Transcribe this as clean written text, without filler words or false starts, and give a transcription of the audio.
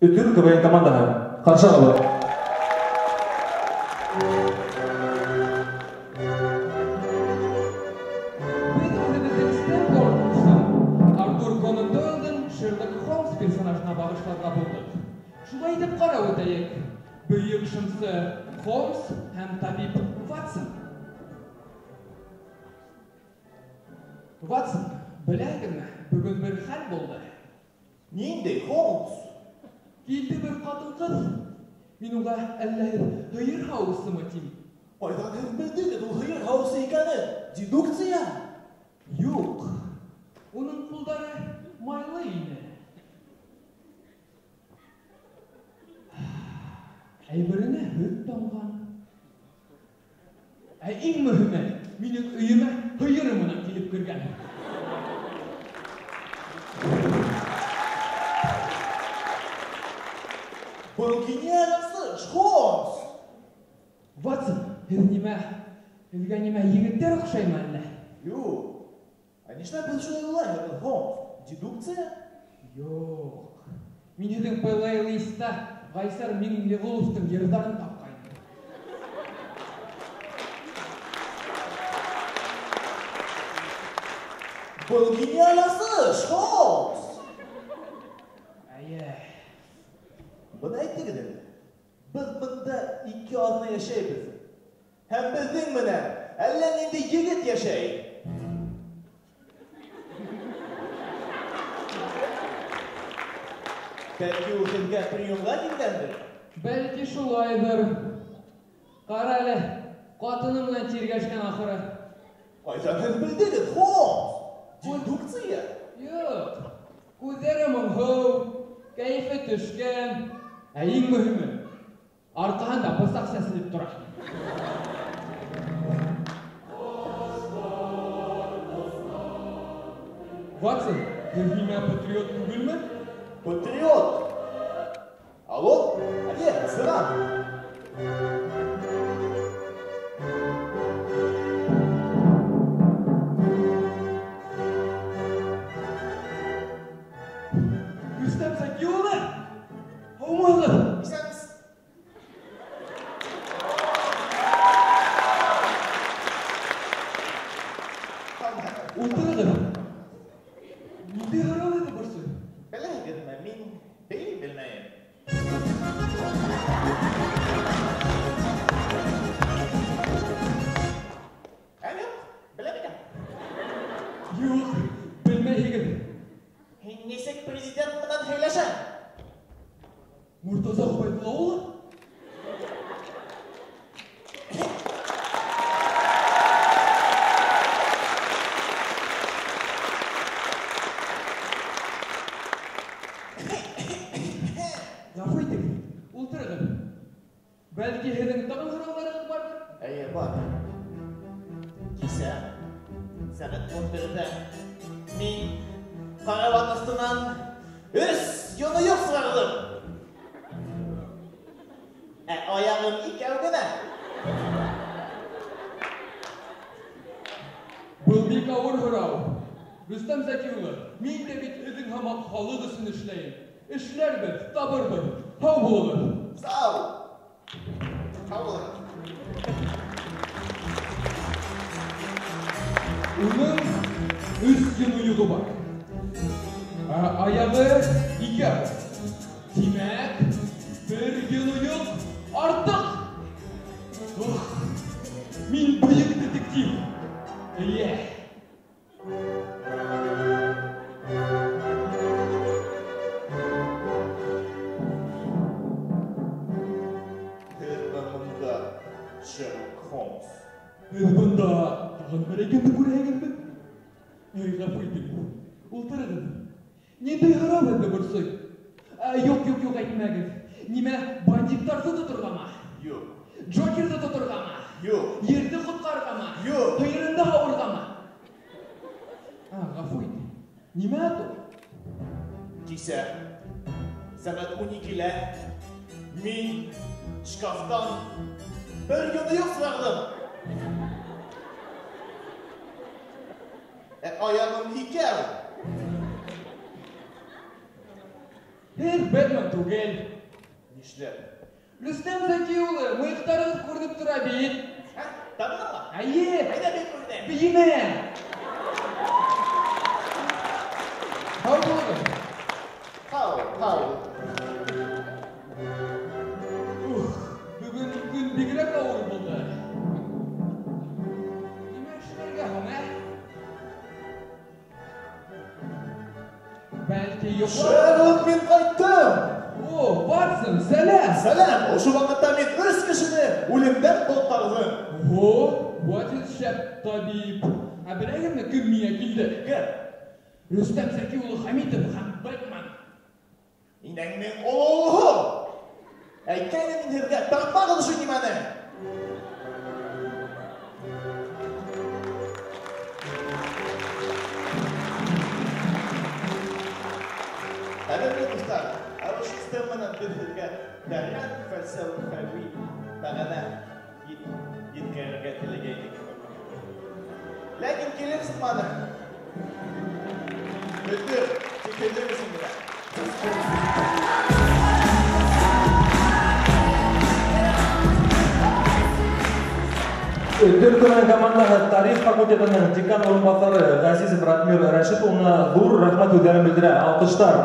Өтір КВН командаға қарсы алып. Артур Конан Дойлдың Шерлок Холмс персонажына бағыштарға болдық. Шулай деп қарау өтейік. Бүйік шымсы Холмс һәм табиб Ватсон. Ватсон, біләгімі, бүгін бір хәл болды. Нендей, Холмс? Келді бір қатын қыз. Мен оға әлләйір ғайыр хауысы ма тим? Айдан кім білдіңіз, ол ғайыр хауысы екені? Дедукция? Yok. Onun қолдары майлы ені. Әйбіріне өт тамған. Ең мүхімі, менің үйіме ғайырымына келіп кірген. Бұл гениальный Холмс! Ватсон, ізге неме егіттер ұқшайма әлі? Yok. А нешта бұл шулай олай, Холмс? Дедукция? Yok. Менің пайлайлыста Ғайсар менің Леғоловтың ердарын тапқайны. Бұл гениальный Холмс! Әйе. Бұны айтты кедім. Біз бұнда екі адына яшайбыз. Hem біздің міне, әллән енді егет яшай. Бәлки ол сізге приемға келгендір? Бәлки шулайдыр. Қара әлі, қатынымнан тергешкен ақыры. Айдан кім білдіңіз, Холмс? Дедукция? Yok. Көздері мұңғау, кәйфі түшкен. Ең мүхімі, арқағанда пысақ сәсіліп тұра. Ватсон, ізгеме патриот күгіл ме? Патриот! Алло? Әне, сырам! Рүстем Сәкеұлы! Аумалы! Исәміз? Отырығыр. Неде қарал еді бұрсы? Біләгін мен білмейім. Әне, біләмейім. Yok, білмейгін. Несек президент мұнан хейләші? Мұртаза Құбайдылауылы? Ғафу етіңіз, отырығын. Бәлки һеҙҙең тағы сұрауларығыҙ бардыр? Әйе, бар. Кисә, сәғәт 11-дә мин карават астынан йоныйып сығардым. Аяғым икәү генә. Был бик ауыр һорау. Рөстәм Зәкиулы, мин дә бит һеҙҙең һаман халыҡ өсөн эшләйем. Эшләрбеҙ, табырбыҙ. Һау булығыҙ. Сау. Һау булығыҙ. Уның 3 йоныйығы бар. Аяғы 2. Тимәк, 1 йоныйық артыҡ. Мин быйыҡ детектив. Эйе. Шерлок Холмс. Бында тағын бір екенді көрәгенбі? Ғафу етіңіз. Ултырығыз. Нендей һорау еді бұрсы? Yok, әйтмәгіз. Неме бандиттарҙы тотормама? Юк. Джокерҙы тотормама? Юк. Ерҙе ҡотҡарғама? Юк. Һыйырында һауырғама? Ғафу ит. Нимә ату? Кисә, сәғәт 12-лә мин шкафтан bir yuduyuq sığardım. Ayağım ikev. Her Batman түгел. Нишләп? Рөстәм Зәки улы, мыектарыгыз күренеп тора бит. Танымы? Әйе, Әйдә бит күренә. биеме. Һау булыгыз. Хау. Бүгін күн бигрәк ауыр булды. Нимә эшләргә һуң, Бәлки йоклап. Шерлок, мен кайттым. О, Ватсон, сәлам. Сәлам. Ошо вакытта мен үз кешене үлемдән коткардым. О, Ватсон шәп табиб. Ә беләгезме, кем миңа килде? Кем? Рөстәм Зәки улы Хәмитов һәм Бэтмен. Инәңнең олуғы. Әйткәйне мин һеҙгә тартмағыҙ ошо нимәне. Ҡәҙерле дуҫтар, ошо систем менән беҙ һеҙгә тәрән фәлсәфәви мәғәнә еткерергә теләгәйнек. Ләкин килеп сыҡманы. Бөтөр, шикелле өсөн генә. Түркмен командаһы тарих факультетының декан урынбасары Ғазизов Ратмир Рәшит улына зур рәхмәт һүҙҙәрен белдерә. Алҡыштар.